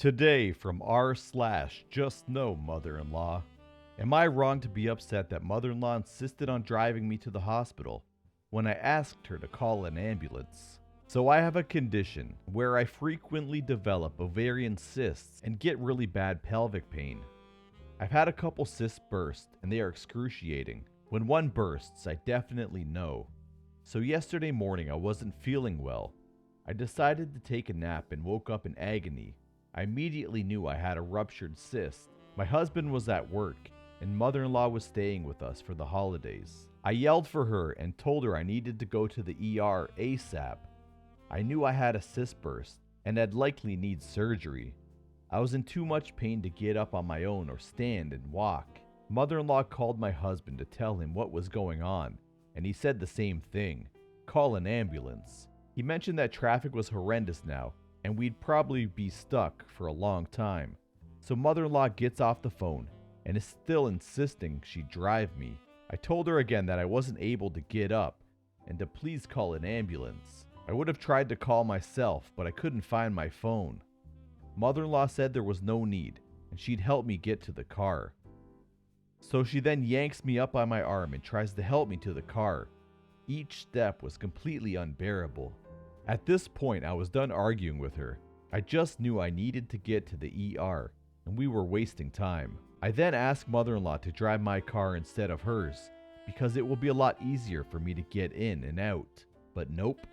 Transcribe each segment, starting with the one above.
Today from r/JustNO mother-in-law. Am I wrong to be upset that mother-in-law insisted on driving me to the hospital when I asked her to call an ambulance? So I have a condition where I frequently develop ovarian cysts and get really bad pelvic pain. I've had a couple cysts burst and they are excruciating. When one bursts, I definitely know. So yesterday morning I wasn't feeling well. I decided to take a nap and woke up in agony. I immediately knew I had a ruptured cyst. My husband was at work, and mother-in-law was staying with us for the holidays. I yelled for her and told her I needed to go to the ER ASAP. I knew I had a cyst burst, and I'd likely need surgery. I was in too much pain to get up on my own or stand and walk. Mother-in-law called my husband to tell him what was going on, and he said the same thing. Call an ambulance. He mentioned that traffic was horrendous now, and we'd probably be stuck for a long time. So mother-in-law gets off the phone and is still insisting she drive me. I told her again that I wasn't able to get up and to please call an ambulance. I would have tried to call myself, but I couldn't find my phone. Mother-in-law said there was no need and she'd help me get to the car. So she then yanks me up by my arm and tries to help me to the car. Each step was completely unbearable. At this point, I was done arguing with her. I just knew I needed to get to the ER, and we were wasting time. I then asked mother-in-law to drive my car instead of hers, because it will be a lot easier for me to get in and out. But nope,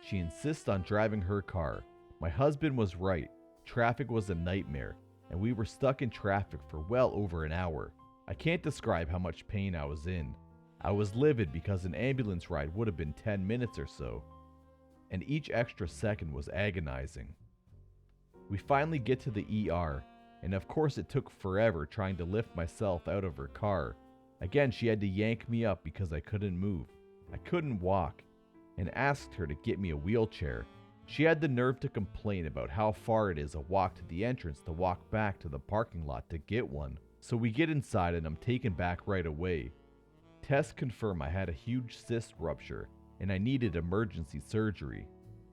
she insists on driving her car. My husband was right. Traffic was a nightmare, and we were stuck in traffic for well over an hour. I can't describe how much pain I was in. I was livid because an ambulance ride would have been 10 minutes or so, and each extra second was agonizing. We finally get to the ER, and of course it took forever trying to lift myself out of her car. Again, she had to yank me up because I couldn't move. I couldn't walk, and asked her to get me a wheelchair. She had the nerve to complain about how far it is a walk to the entrance to walk back to the parking lot to get one. So we get inside and I'm taken back right away. Tests confirm I had a huge cyst rupture and I needed emergency surgery.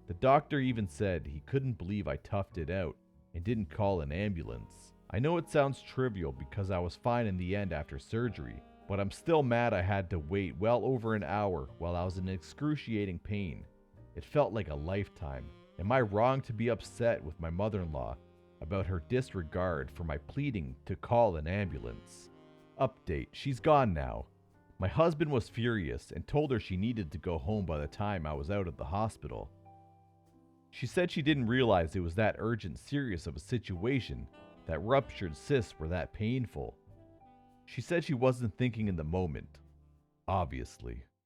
The doctor even said he couldn't believe I toughed it out and didn't call an ambulance. I know it sounds trivial because I was fine in the end after surgery, but I'm still mad I had to wait well over an hour while I was in excruciating pain. It felt like a lifetime. Am I wrong to be upset with my mother-in-law about her disregard for my pleading to call an ambulance? Update: she's gone now. My husband was furious and told her she needed to go home by the time I was out of the hospital. She said she didn't realize it was that urgent serious of a situation, that ruptured cysts were that painful. She said she wasn't thinking in the moment, obviously.